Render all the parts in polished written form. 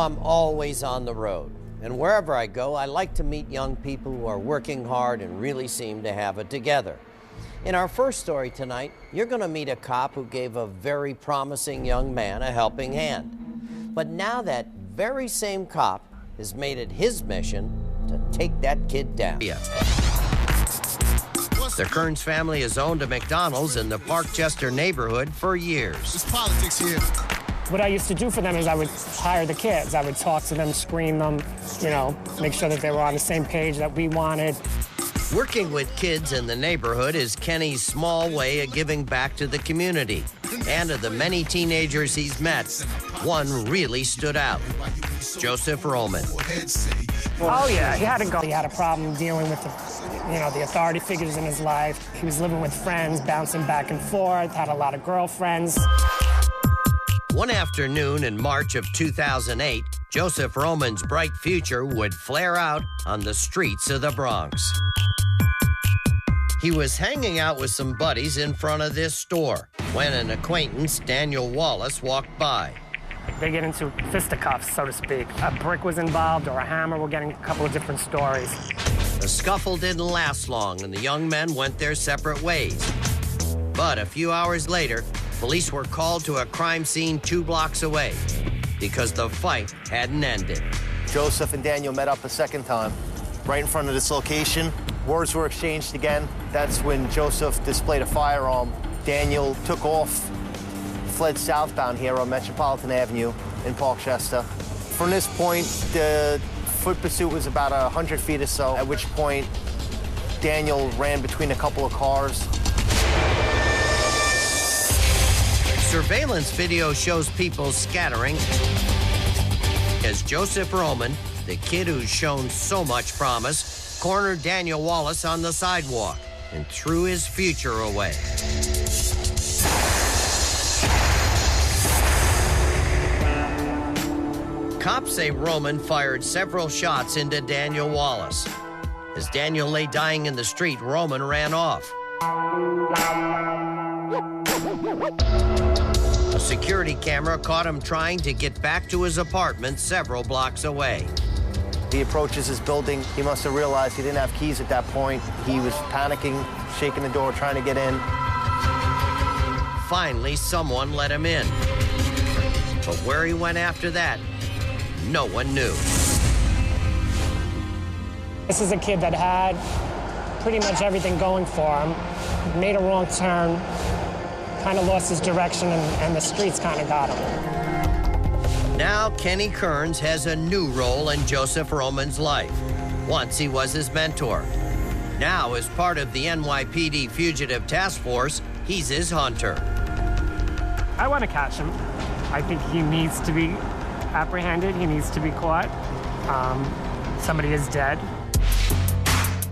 I'm always on the road. And wherever I go, I like to meet young people who are working hard and really seem to have it together. In our first story tonight, you're going to meet a cop who gave a very promising young man a helping hand. But now that very same cop has made it his mission to take that kid down. The Kearns family has owned a McDonald's in the Parkchester neighborhood for years. There's politics here. What I used to do for them is I would hire the kids. I would talk to them, screen them, make sure that they were on the same page that we wanted. Working with kids in the neighborhood is Kenny's small way of giving back to the community. And of the many teenagers he's met, one really stood out. Joseph Roman. Oh, yeah, he had to go. He had a problem dealing with the authority figures in his life. He was living with friends, bouncing back and forth, had a lot of girlfriends. One afternoon in March of 2008, Joseph Roman's bright future would flare out on the streets of the Bronx. He was hanging out with some buddies in front of this store when an acquaintance, Daniel Wallace, walked by. They get into fisticuffs, so to speak. A brick was involved or a hammer. We're getting a couple of different stories. The scuffle didn't last long, and the young men went their separate ways. But a few hours later, police were called to a crime scene 2 blocks away because the fight hadn't ended. Joseph and Daniel met up a second time, right in front of this location. Words were exchanged again. That's when Joseph displayed a firearm. Daniel took off, fled southbound here on Metropolitan Avenue in Parkchester. From this point, the foot pursuit was about 100 feet or so, at which point Daniel ran between a couple of cars. Surveillance video shows people scattering as Joseph Roman, the kid who's shown so much promise, cornered Daniel Wallace on the sidewalk and threw his future away. Cops say Roman fired several shots into Daniel Wallace. As Daniel lay dying in the street, Roman ran off. A security camera caught him trying to get back to his apartment several blocks away. He approaches his building. He must have realized he didn't have keys at that point. He was panicking, shaking the door, trying to get in. Finally, someone let him in. But where he went after that, no one knew. This is a kid that had pretty much everything going for him, made a wrong turn, kind of lost his direction, and the streets kind of got him. Now Kenny Kearns has a new role in Joseph Roman's life. Once he was his mentor. Now, as part of the NYPD Fugitive Task Force, he's his hunter. I want to catch him. I think he needs to be apprehended. He needs to be caught. Somebody is dead.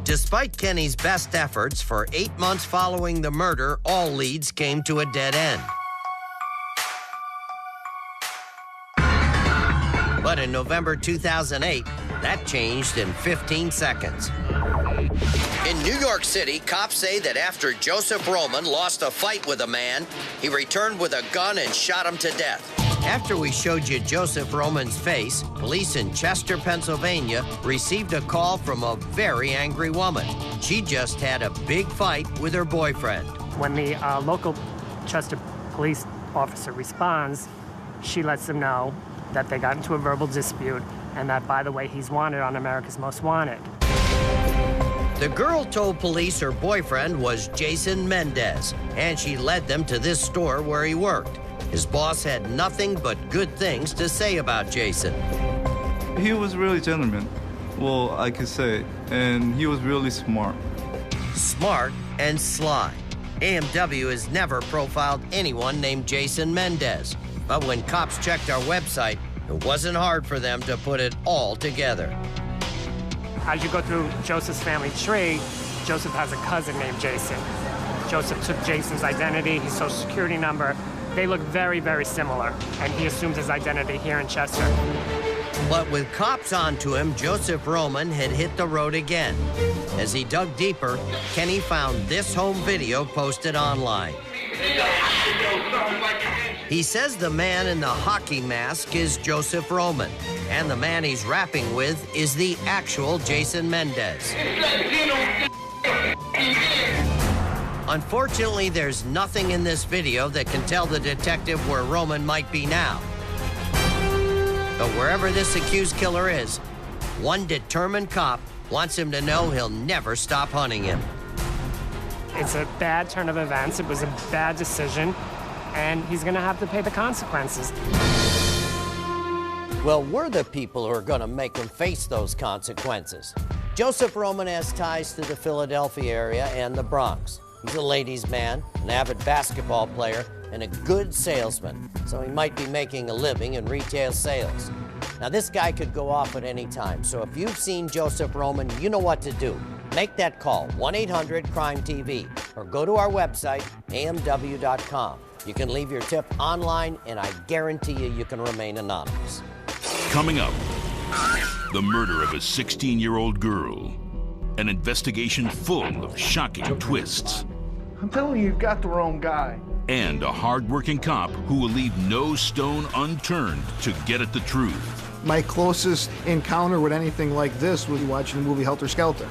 Despite Kenny's best efforts, for 8 months following the murder, all leads came to a dead end. But in November 2008, that changed in 15 seconds. In New York City, cops say that after Joseph Roman lost a fight with a man, he returned with a gun and shot him to death. After we showed you Joseph Roman's face, police in Chester, Pennsylvania, received a call from a very angry woman. She just had a big fight with her boyfriend. When the local Chester police officer responds, she lets them know that they got into a verbal dispute and that, by the way, he's wanted on America's Most Wanted. The girl told police her boyfriend was Jason Mendez, and she led them to this store where he worked. His boss had nothing but good things to say about Jason. He was really gentleman, well, I could say, and he was really smart. Smart and sly. AMW has never profiled anyone named Jason Mendez. But when cops checked our website, it wasn't hard for them to put it all together. As you go through Joseph's family tree, Joseph has a cousin named Jason. Joseph took Jason's identity, his social security number. They look very, very similar, and he assumed his identity here in Chester. But with cops onto him, Joseph Roman had hit the road again. As he dug deeper, Kenny found this home video posted online. He says the man in the hockey mask is Joseph Roman, and the man he's rapping with is the actual Jason Mendez. Unfortunately, there's nothing in this video that can tell the detective where Roman might be now. But wherever this accused killer is, one determined cop wants him to know he'll never stop hunting him. It's a bad turn of events. It was a bad decision, and he's gonna have to pay the consequences. Well, we're the people who are gonna make him face those consequences. Joseph Roman has ties to the Philadelphia area and the Bronx. He's a ladies' man, an avid basketball player, and a good salesman, so he might be making a living in retail sales. Now, this guy could go off at any time, so if you've seen Joseph Roman, you know what to do. Make that call, 1-800-CRIME-TV, or go to our website, amw.com. You can leave your tip online, and I guarantee you can remain anonymous. Coming up, the murder of a 16-year-old girl. An investigation full of shocking twists. I'm telling you, you've got the wrong guy. And a hard-working cop who will leave no stone unturned to get at the truth. My closest encounter with anything like this was watching the movie Helter Skelter.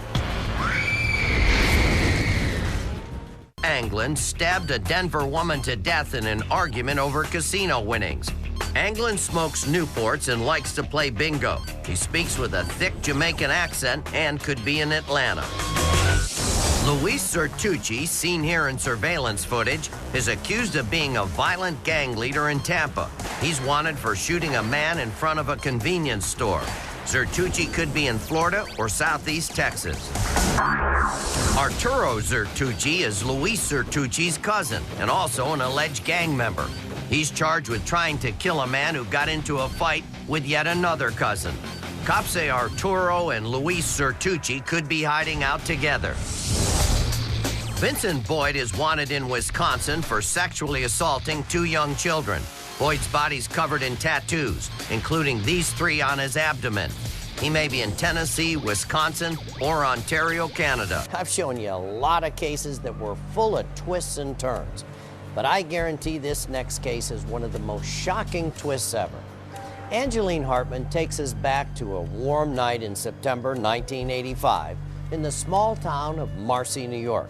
Anglin stabbed a Denver woman to death in an argument over casino winnings. Anglin smokes Newports and likes to play bingo. He speaks with a thick Jamaican accent and could be in Atlanta. Luis Certucci, seen here in surveillance footage, is accused of being a violent gang leader in Tampa. He's wanted for shooting a man in front of a convenience store. Certucci could be in Florida or southeast Texas. Arturo Certucci is Luis Certucci's cousin and also an alleged gang member. He's charged with trying to kill a man who got into a fight with yet another cousin. Cops say Arturo and Luis Certucci could be hiding out together. Vincent Boyd is wanted in Wisconsin for sexually assaulting 2 young children. Boyd's body's covered in tattoos, including these 3 on his abdomen. He may be in Tennessee, Wisconsin, or Ontario, Canada. I've shown you a lot of cases that were full of twists and turns, but I guarantee this next case is one of the most shocking twists ever. Angeline Hartman takes us back to a warm night in September 1985 in the small town of Marcy, New York.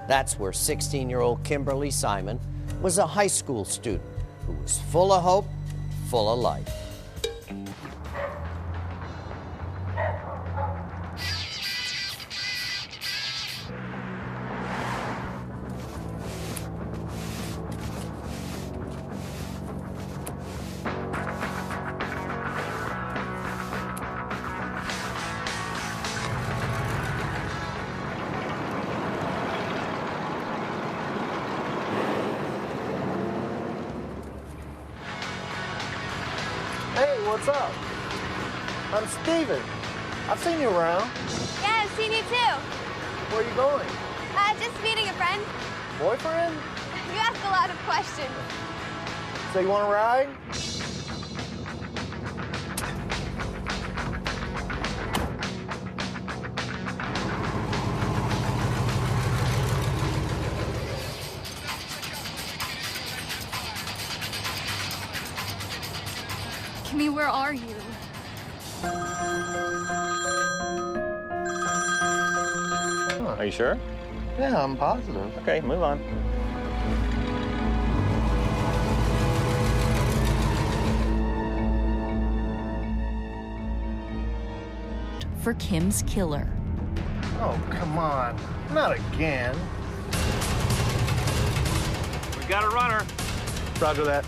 That's where 16-year-old Kimberly Simon was a high school student who was full of hope, full of life. Hey, what's up? I'm Steven. I've seen you around. Yeah, I've seen you too. Where are you going? Just meeting a friend. Boyfriend? You ask a lot of questions. So you want to ride? Kimmy, where are you? Are you sure? Yeah, I'm positive. Okay, move on. For Kim's killer. Oh, come on. Not again. We got a runner. Roger that.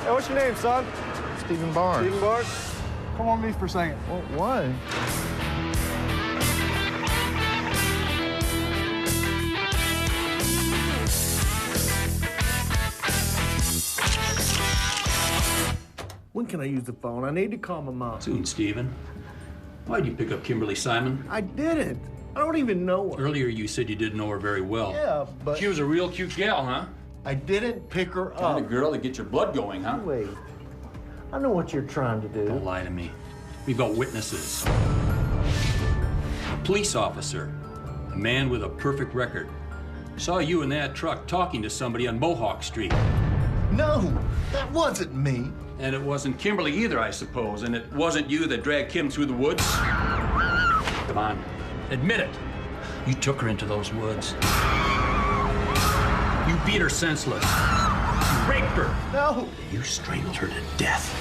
Hey, what's your name, son? Stephen Barnes. Stephen Barnes? Come on with me for a second. Well, why? When can I use the phone? I need to call my mom. Soon, Stephen. Why'd you pick up Kimberly Simon? I didn't. I don't even know her. Earlier you said you didn't know her very well. Yeah, but... She was a real cute gal, huh? I didn't pick her up. Kind of girl to get your blood going, huh? Wait. I know what you're trying to do. Don't lie to me. We've got witnesses. A police officer, a man with a perfect record, saw you in that truck talking to somebody on Mohawk Street. No, that wasn't me. And it wasn't Kimberly either, I suppose. And it wasn't you that dragged Kim through the woods? Come on, admit it. You took her into those woods. You beat her senseless. You raped her. No. You strangled her to death.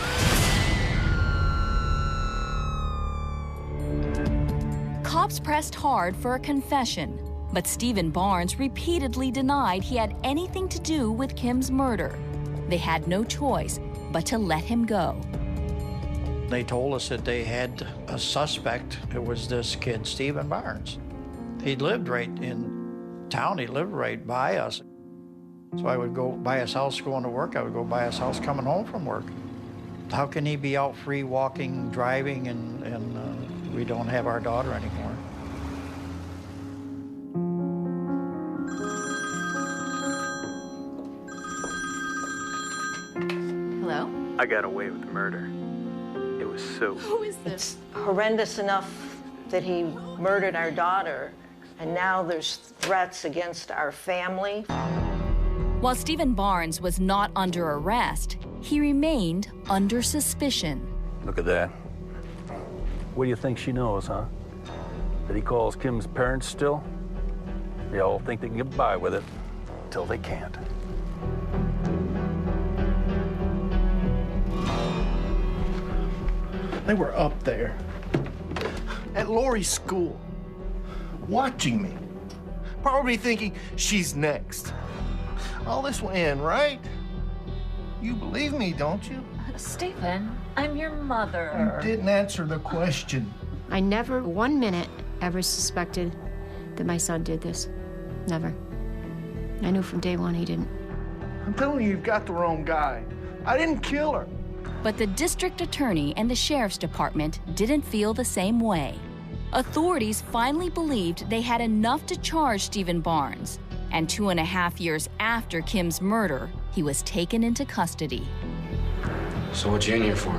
Cops pressed hard for a confession, but Stephen Barnes repeatedly denied he had anything to do with Kim's murder. They had no choice but to let him go. They told us that they had a suspect. It was this kid, Stephen Barnes. He lived right in town. He lived right by us. So I would go by his house going to work. I would go by his house coming home from work. How can he be out free walking, driving, and we don't have our daughter anymore? Hello? I got away with the murder. It was Sue. Who is this? It's horrendous enough that he murdered our daughter, and now there's threats against our family. While Stephen Barnes was not under arrest, he remained under suspicion. Look at that. What do you think she knows, huh? That he calls Kim's parents still? They all think they can get by with it until they can't. They were up there at Lori's school, watching me, probably thinking she's next. All this will end, right? You believe me, don't you? Stephen, I'm your mother. You didn't answer the question. I never 1 minute ever suspected that my son did this. Never. I knew from day one he didn't. I'm telling you, you've got the wrong guy. I didn't kill her. But the district attorney and the sheriff's department didn't feel the same way. Authorities finally believed they had enough to charge Stephen Barnes, and 2.5 years after Kim's murder, he was taken into custody. So what you in here for?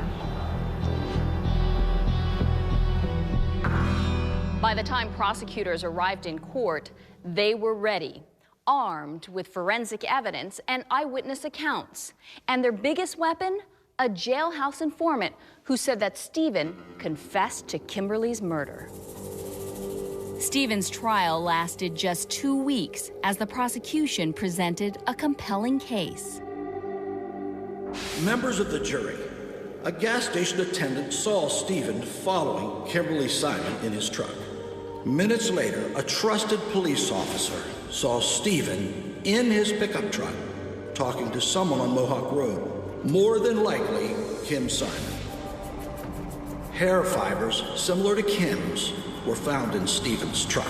By the time prosecutors arrived in court, they were ready, armed with forensic evidence and eyewitness accounts. And their biggest weapon? A jailhouse informant who said that Stephen confessed to Kimberly's murder. Stephen's trial lasted just 2 weeks as the prosecution presented a compelling case. Members of the jury, a gas station attendant saw Stephen following Kimberly Simon in his truck. Minutes later, a trusted police officer saw Stephen in his pickup truck talking to someone on Mohawk Road. More than likely, Kim Simon. Hair fibers similar to Kim's were found in Stephen's truck.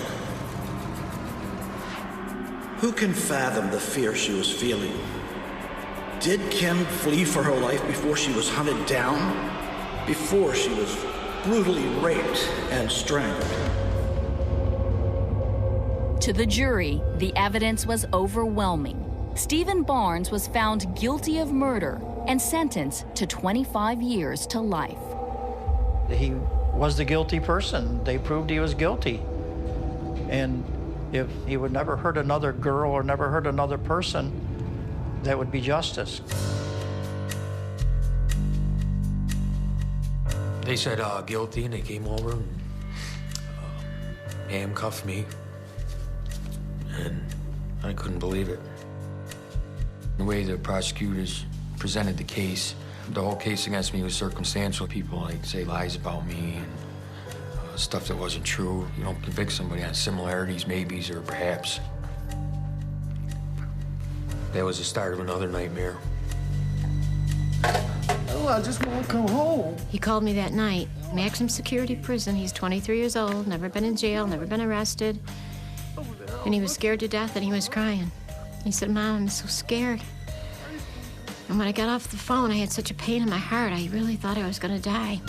Who can fathom the fear she was feeling? Did Kim flee for her life before she was hunted down? Before she was brutally raped and strangled? To the jury, the evidence was overwhelming. Stephen Barnes was found guilty of murder and sentenced to 25 years to life. He was the guilty person. They proved he was guilty. And if he would never hurt another girl or never hurt another person, that would be justice. They said guilty, and they came over and handcuffed me. And I couldn't believe it. The way the prosecutors presented the case, the whole case against me was circumstantial. People like say lies about me and stuff that wasn't true. You don't convict somebody on similarities, maybes, or perhaps. That was the start of another nightmare. Oh, I just want to come home. He called me that night. Maximum security prison. He's 23 years old, never been in jail, never been arrested. And he was scared to death and he was crying. He said, Mom, I'm so scared. And when I got off the phone, I had such a pain in my heart. I really thought I was going to die.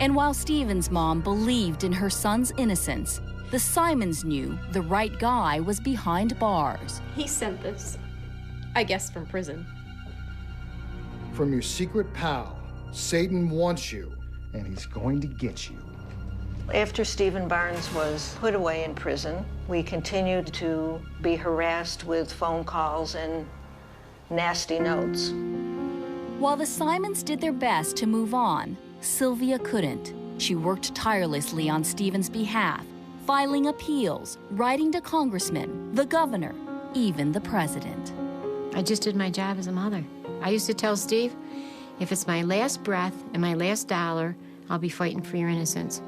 And while Stephen's mom believed in her son's innocence, the Simons knew the right guy was behind bars. He sent this, I guess from prison. From your secret pal, Satan wants you, and he's going to get you. After Stephen Barnes was put away in prison, we continued to be harassed with phone calls and nasty notes. While the Simons did their best to move on, Sylvia couldn't. She worked tirelessly on Stephen's behalf, filing appeals, writing to congressmen, the governor, even the president. I just did my job as a mother. I used to tell Steve, if it's my last breath and my last dollar, I'll be fighting for your innocence.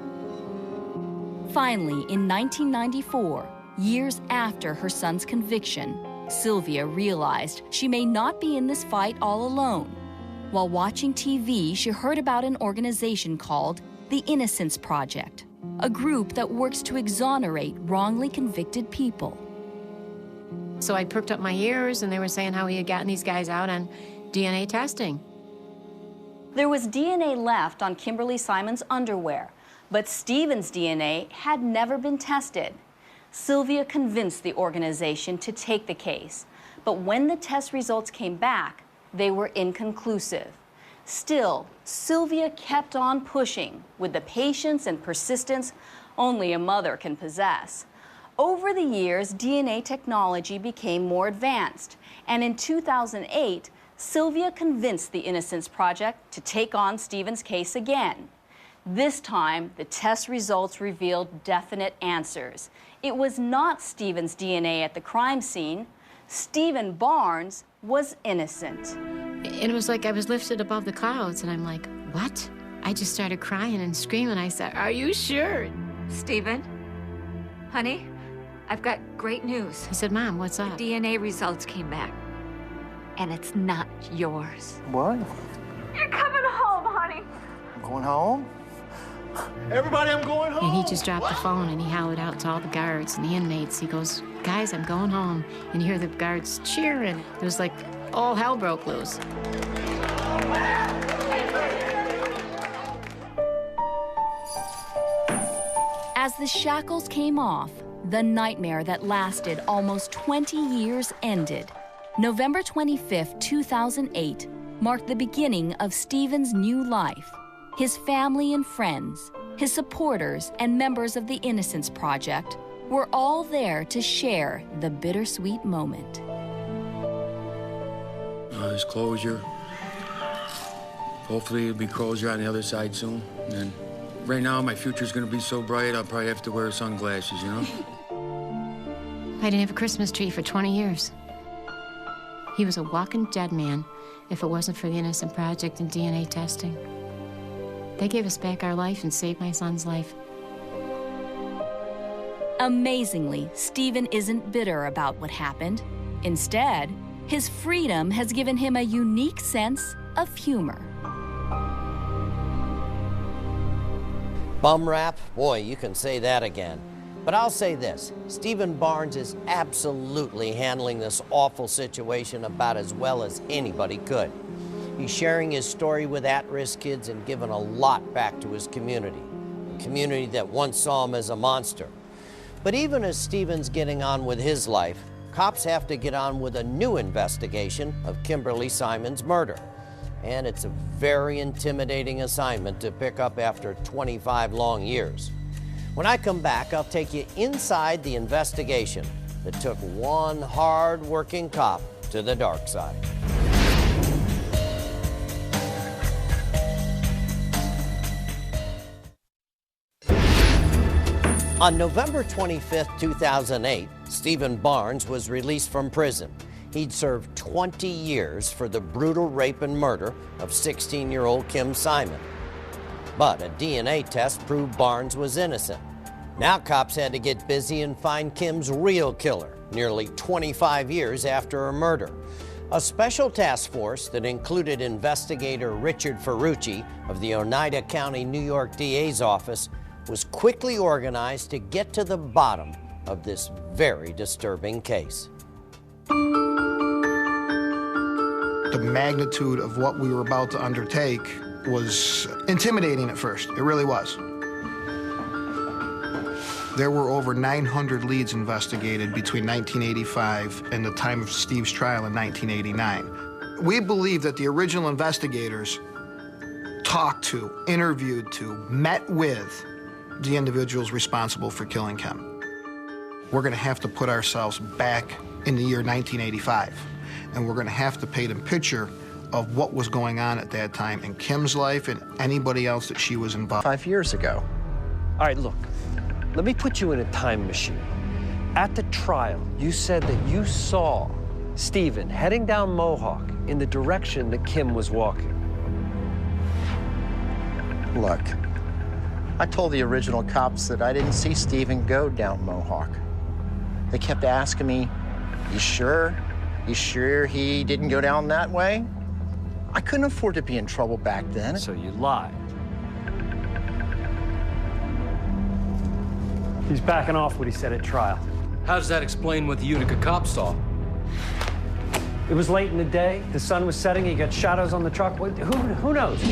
Finally, in 1994, years after her son's conviction, Sylvia realized she may not be in this fight all alone. While watching TV, she heard about an organization called the Innocence Project, a group that works to exonerate wrongly convicted people. So I perked up my ears, and they were saying how he had gotten these guys out on DNA testing. There was DNA left on Kimberly Simon's underwear, but Stephen's DNA had never been tested. Sylvia convinced the organization to take the case, but when the test results came back, they were inconclusive. Still, Sylvia kept on pushing with the patience and persistence only a mother can possess. Over the years, DNA technology became more advanced, and in 2008, Sylvia convinced the Innocence Project to take on Stephen's case again. This time, the test results revealed definite answers. It was not Stephen's DNA at the crime scene. Stephen Barnes was innocent. It was like I was lifted above the clouds, and I'm like, what? I just started crying and screaming. I said, are you sure? Stephen, honey, I've got great news. I said, Mom, what's up? The DNA results came back, and it's not yours. What? You're coming home, honey. I'm going home? Everybody, I'm going home. And he just dropped the phone, and he hollered out to all the guards and the inmates. He goes, guys, I'm going home. And you hear the guards cheering. It was like all hell broke loose. As the shackles came off, the nightmare that lasted almost 20 years ended. November 25, 2008, marked the beginning of Stephen's new life. His family and friends, his supporters, and members of the Innocence Project were all there to share the bittersweet moment. There's closure. Hopefully it'll be closure on the other side soon. And right now my future's gonna be so bright I'll probably have to wear sunglasses, you know? I didn't have a Christmas tree for 20 years. He was a walking dead man if it wasn't for the Innocent Project and DNA testing. They gave us back our life and saved my son's life. Amazingly, Stephen isn't bitter about what happened. Instead, his freedom has given him a unique sense of humor. Bum rap? Boy, you can say that again. But I'll say this, Stephen Barnes is absolutely handling this awful situation about as well as anybody could. He's sharing his story with at-risk kids and giving a lot back to his community, a community that once saw him as a monster. But even as Stephen's getting on with his life, cops have to get on with a new investigation of Kimberly Simon's murder. And it's a very intimidating assignment to pick up after 25 long years. When I come back, I'll take you inside the investigation that took one hard-working cop to the dark side. On November 25, 2008, Stephen Barnes was released from prison. He'd served 20 years for the brutal rape and murder of 16-year-old Kim Simon. But a DNA test proved Barnes was innocent. Now cops had to get busy and find Kim's real killer, nearly 25 years after her murder. A special task force that included investigator Richard Ferrucci of the Oneida County, New York DA's office was quickly organized to get to the bottom of this very disturbing case. The magnitude of what we were about to undertake was intimidating at first. It really was. There were over 900 leads investigated between 1985 and the time of Steve's trial in 1989. We believe that the original investigators talked to, interviewed to, met with the individuals responsible for killing Kim. We're going to have to put ourselves back in the year 1985, and we're going to have to paint a picture of what was going on at that time in Kim's life and anybody else that she was involved. 5 years ago. All right, look, let me put you in a time machine. At the trial, you said that you saw Stephen heading down Mohawk in the direction that Kim was walking. Look, I told the original cops that I didn't see Stephen go down Mohawk. They kept asking me, "You sure? You sure he didn't go down that way?" I couldn't afford to be in trouble back then. So you lied. He's backing off what he said at trial. How does that explain what the Utica cops saw? It was late in the day, the sun was setting, he got shadows on the truck. Who knows?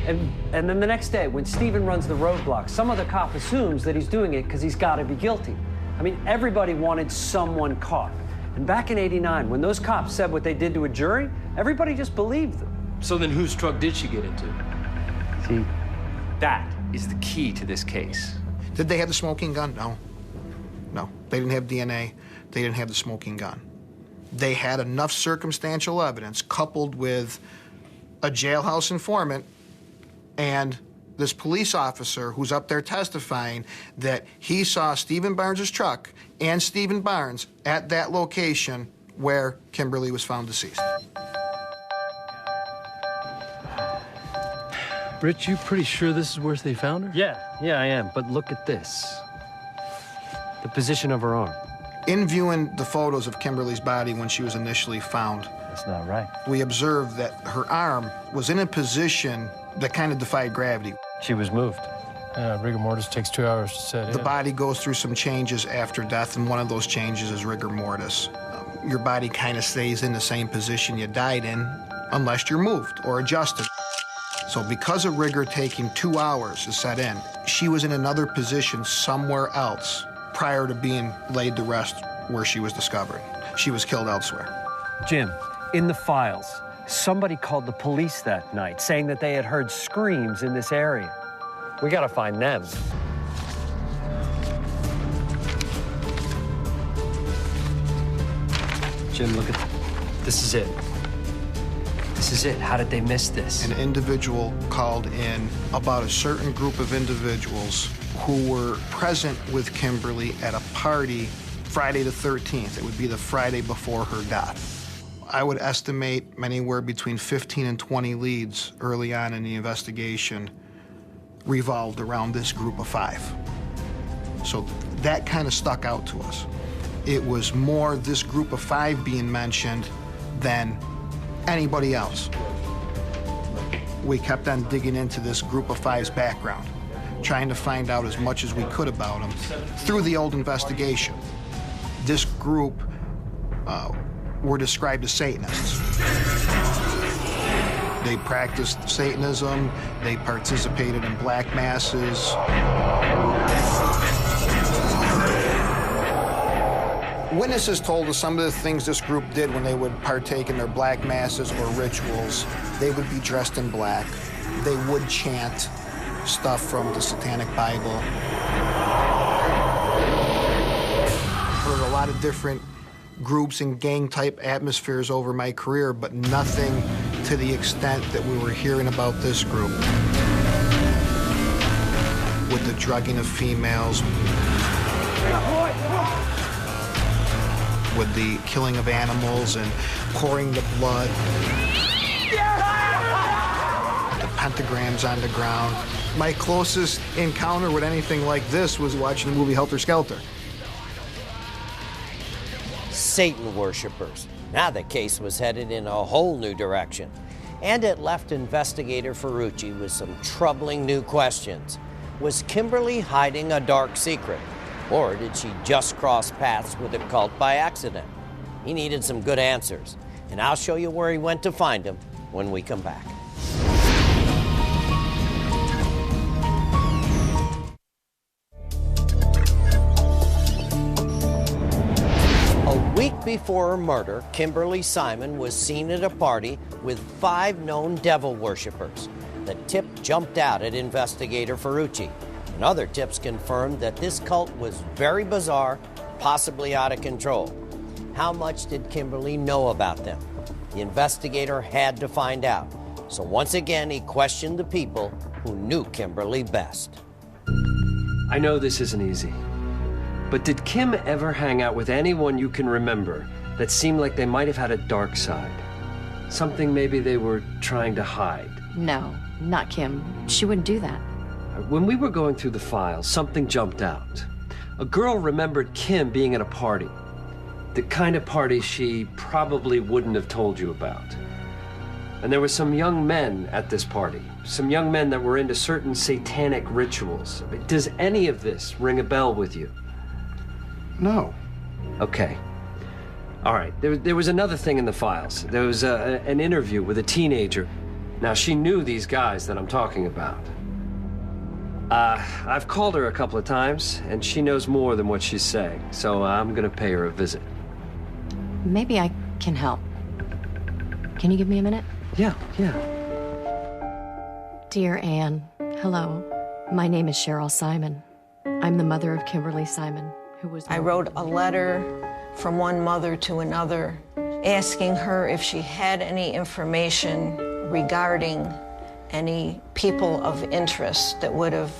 And then the next day, when Stephen runs the roadblock, some other cop assumes that he's doing it because he's got to be guilty. I mean, everybody wanted someone caught. And back in '89, when those cops said what they did to a jury, everybody just believed them. So then whose truck did she get into? See, that is the key to this case. Did they have the smoking gun? No. No. They didn't have DNA. They didn't have the smoking gun. They had enough circumstantial evidence coupled with a jailhouse informant and this police officer who's up there testifying that he saw Stephen Barnes' truck and Stephen Barnes at that location where Kimberly was found deceased. Rich, you pretty sure this is where they found her? Yeah, I am. But look at this. The position of her arm. In viewing the photos of Kimberly's body when she was initially found, that's not right. We observed that her arm was in a position that kind of defied gravity. She was moved. Rigor mortis takes 2 hours to set in. The body goes through some changes after death, and one of those changes is rigor mortis. Your body kind of stays in the same position you died in unless you're moved or adjusted. So because of rigor taking 2 hours to set in, she was in another position somewhere else prior to being laid to rest where she was discovered. She was killed elsewhere. Jim, in the files, somebody called the police that night saying that they had heard screams in this area. We gotta find them. Jim, look at this. Is it. This is it. How did they miss this? An individual called in about a certain group of individuals who were present with Kimberly at a party Friday the 13th. It would be the Friday before her death. I would estimate anywhere between 15 and 20 leads early on in the investigation revolved around this group of 5. So that kind of stuck out to us. It was more this group of 5 being mentioned than anybody else. We kept on digging into this group of 5's background, trying to find out as much as we could about them through the old investigation. This group were described as Satanists. They practiced Satanism, they participated in black masses. Witnesses told us some of the things this group did when they would partake in their black masses or rituals. They would be dressed in black. They would chant stuff from the Satanic Bible. Heard a lot of different groups and gang-type atmospheres over my career, but nothing to the extent that we were hearing about this group. With the drugging of females, with the killing of animals and pouring the blood, the pentagrams on the ground. My closest encounter with anything like this was watching the movie Helter Skelter. Satan worshipers. Now the case was headed in a whole new direction, and it left investigator Ferrucci with some troubling new questions. Was Kimberly hiding a dark secret, or did she just cross paths with the cult by accident? He needed some good answers, and I'll show you where he went to find them when we come back. before her murder, Kimberly Simon was seen at a party with 5 known devil worshippers. The tip jumped out at investigator Ferrucci, and other tips confirmed that this cult was very bizarre, possibly out of control. How much did Kimberly know about them? The investigator had to find out. So once again, he questioned the people who knew Kimberly best. I know this isn't easy, but did Kim ever hang out with anyone you can remember that seemed like they might have had a dark side? Something maybe they were trying to hide? No, not Kim. She wouldn't do that. When we were going through the files, something jumped out. A girl remembered Kim being at a party. The kind of party she probably wouldn't have told you about. And there were some young men at this party. Some young men that were into certain satanic rituals. Does any of this ring a bell with you? No. Okay. All right, there was another thing in the files. There was an interview with a teenager. Now, she knew these guys that I'm talking about. I've called her a couple of times, and she knows more than what she's saying, so I'm gonna pay her a visit. Maybe I can help. Can you give me a minute? Yeah. Dear Anne, hello. My name is Cheryl Simon. I'm the mother of Kimberly Simon, who was... I wrote a letter from one mother to another, asking her if she had any information regarding any people of interest that would have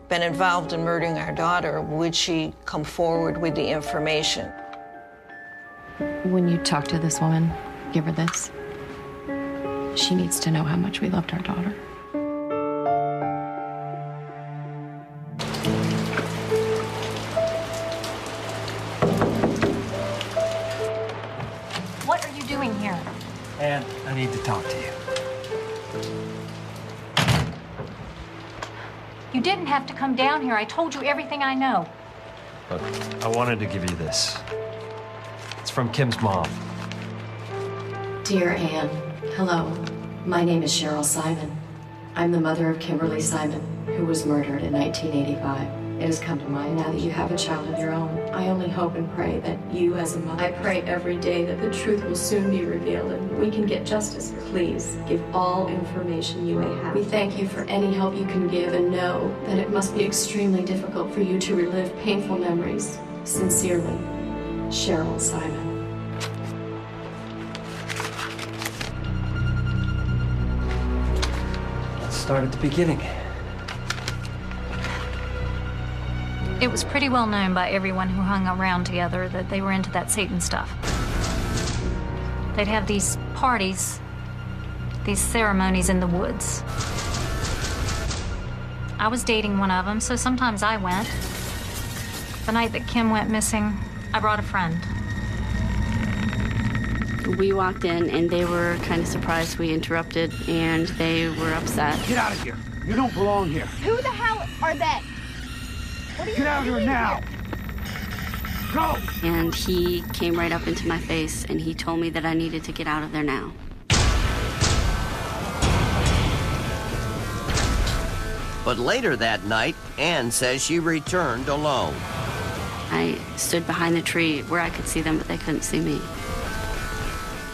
been involved in murdering our daughter. Would she come forward with the information? When you talk to this woman, give her this. She needs to know how much we loved our daughter. What are you doing here? Anne, I need to talk to you. You didn't have to come down here. I told you everything I know. Look, I wanted to give you this. It's from Kim's mom. Dear Anne, hello. My name is Cheryl Simon. I'm the mother of Kimberly Simon, who was murdered in 1985. It has come to mind now that you have a child of your own. I only hope and pray that you as a mother... I pray every day that the truth will soon be revealed and we can get justice. Please give all information you may have. We thank you for any help you can give and know that it must be extremely difficult for you to relive painful memories. Sincerely, Cheryl Simon. Let's start at the beginning. It was pretty well known by everyone who hung around together that they were into that Satan stuff. They'd have these parties, these ceremonies in the woods. I was dating one of them, so sometimes I went. The night that Kim went missing, I brought a friend. We walked in and they were kind of surprised we interrupted and they were upset. Get out of here. You don't belong here. Who the hell are they? What are you Get out of here now. Go! And he came right up into my face and he told me that I needed to get out of there now. But later that night, Anne says she returned alone. I stood behind the tree where I could see them, but they couldn't see me.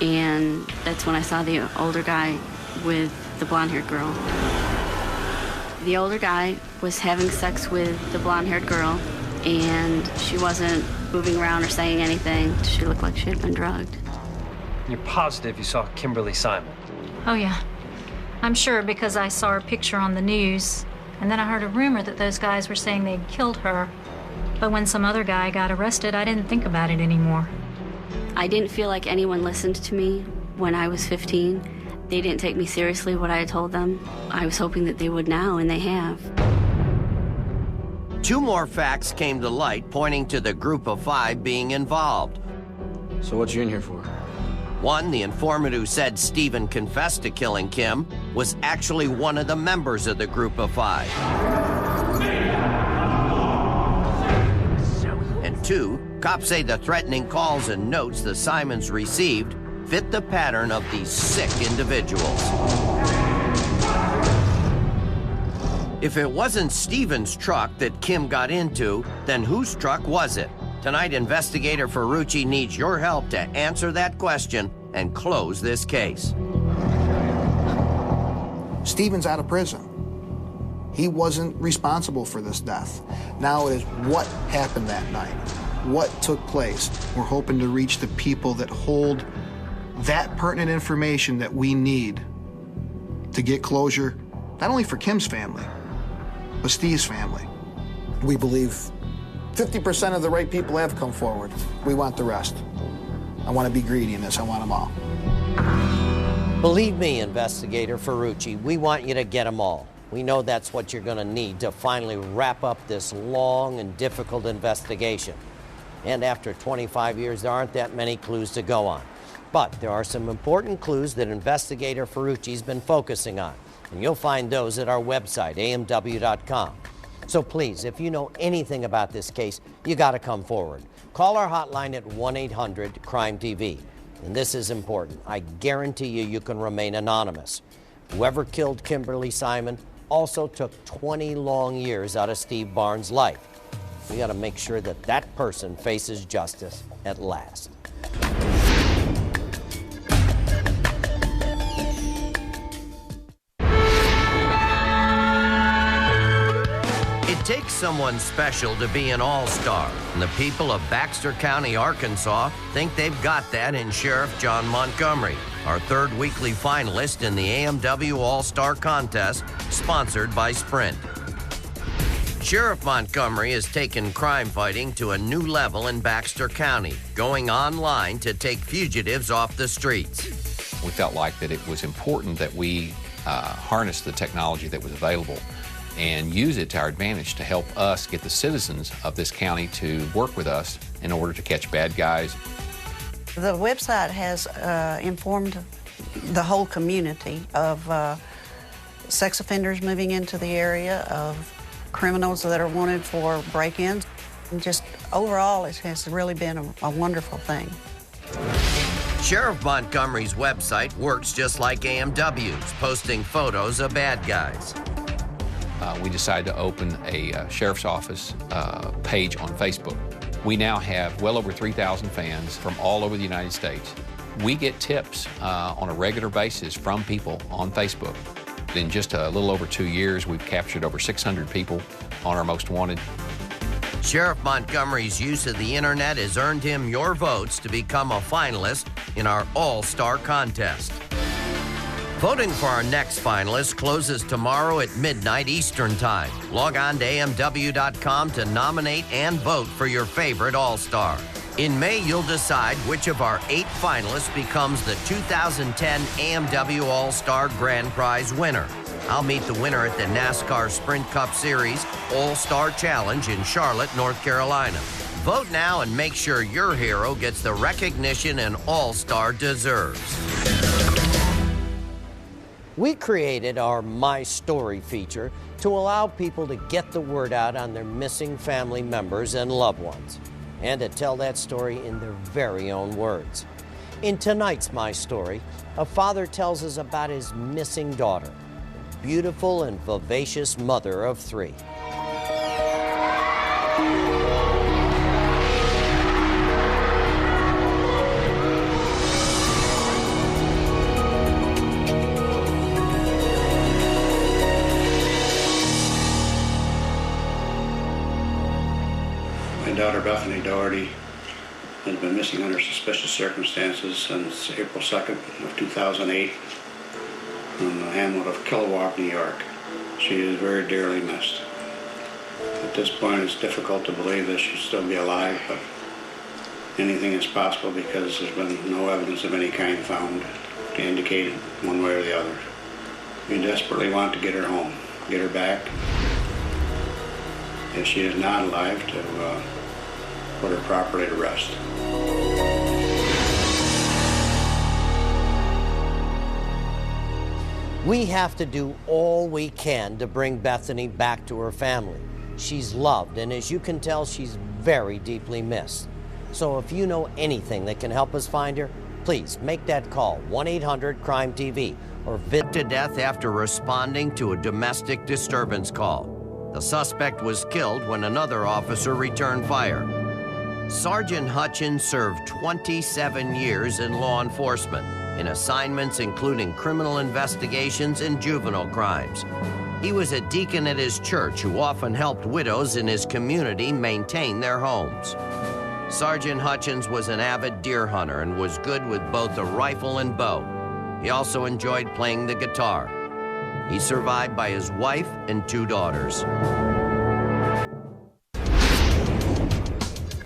And that's when I saw the older guy with the blonde-haired girl. The older guy was having sex with the blonde-haired girl, and she wasn't moving around or saying anything. She looked like she had been drugged. You're positive you saw Kimberly Simon? Oh, yeah. I'm sure because I saw her picture on the news, and then I heard a rumor that those guys were saying they'd killed her. But when some other guy got arrested, I didn't think about it anymore. I didn't feel like anyone listened to me when I was 15. They didn't take me seriously what I had told them. I was hoping that they would now, and they have. 2 more facts came to light pointing to the group of 5 being involved. So what you in here for? 1, the informant who said Stephen confessed to killing Kim was actually one of the members of the group of 5. And 2, cops say the threatening calls and notes the Simons received fit the pattern of these sick individuals. If it wasn't Stephen's truck that Kim got into, then whose truck was it? Tonight, investigator Ferrucci needs your help to answer that question and close this case. Stephen's out of prison. He wasn't responsible for this death. Now it is what happened that night, what took place. We're hoping to reach the people that hold that pertinent information that we need to get closure, not only for Kim's family, but Steve's family. We believe 50% of the right people have come forward. We want the rest. I want to be greedy in this. I want them all. Believe me, investigator Ferrucci, we want you to get them all. We know that's what you're going to need to finally wrap up this long and difficult investigation. And after 25 years, there aren't that many clues to go on. But there are some important clues that investigator Ferrucci's been focusing on. And you'll find those at our website, amw.com. So please, if you know anything about this case, you got to come forward. Call our hotline at 1-800-CRIME-TV. And this is important. I guarantee you can remain anonymous. Whoever killed Kimberly Simon also took 20 long years out of Steve Barnes' life. We got to make sure that that person faces justice at last. It takes someone special to be an all-star, and the people of Baxter County, Arkansas think they've got that in Sheriff John Montgomery, our third weekly finalist in the AMW All-Star Contest, sponsored by Sprint. Sheriff Montgomery has taken crime fighting to a new level in Baxter County, going online to take fugitives off the streets. We felt like that it was important that we harness the technology that was available and use it to our advantage to help us get the citizens of this county to work with us in order to catch bad guys. The website has informed the whole community of sex offenders moving into the area, of criminals that are wanted for break-ins. And just overall, it has really been a wonderful thing. Sheriff Montgomery's website works just like AMW's, posting photos of bad guys. We decided to open a sheriff's office page on Facebook. We now have well over 3,000 fans from all over the United States. We get tips on a regular basis from people on Facebook. In just a little over 2 years, we've captured over 600 people on our most wanted. Sheriff Montgomery's use of the internet has earned him your votes to become a finalist in our All-Star Contest. Voting for our next finalist closes tomorrow at midnight Eastern Time. Log on to amw.com to nominate and vote for your favorite All-Star. In May, you'll decide which of our 8 finalists becomes the 2010 AMW All-Star Grand Prize winner. I'll meet the winner at the NASCAR Sprint Cup Series All-Star Challenge in Charlotte, North Carolina. Vote now and make sure your hero gets the recognition an All-Star deserves. We created our My Story feature to allow people to get the word out on their missing family members and loved ones, and to tell that story in their very own words. In tonight's My Story, a father tells us about his missing daughter, a beautiful and vivacious mother of 3. My daughter Bethany Doherty has been missing under suspicious circumstances since April 2nd of 2008 from the hamlet of Killawamp, New York. She is very dearly missed. At this point, it's difficult to believe that she'll still be alive, but anything is possible because there's been no evidence of any kind found to indicate it one way or the other. We desperately want to get her home, get her back. If she is not alive, to put her properly to rest. We have to do all we can to bring Bethany back to her family. She's loved, and as you can tell, she's very deeply missed. So if you know anything that can help us find her, please make that call, 1-800-CRIME-TV, or visit to death after responding to a domestic disturbance call. The suspect was killed when another officer returned fire. Sergeant Hutchins served 27 years in law enforcement, in assignments including criminal investigations and juvenile crimes. He was a deacon at his church who often helped widows in his community maintain their homes. Sergeant Hutchins was an avid deer hunter and was good with both the rifle and bow. He also enjoyed playing the guitar. He's survived by his wife and 2 daughters.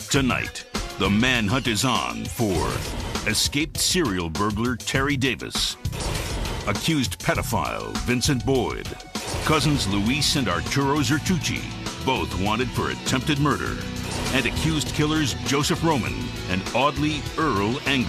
Tonight, the manhunt is on for escaped serial burglar Terry Davis, accused pedophile Vincent Boyd, cousins Luis and Arturo Zertucci, both wanted for attempted murder, and accused killers Joseph Roman and Audley Earl Anglin.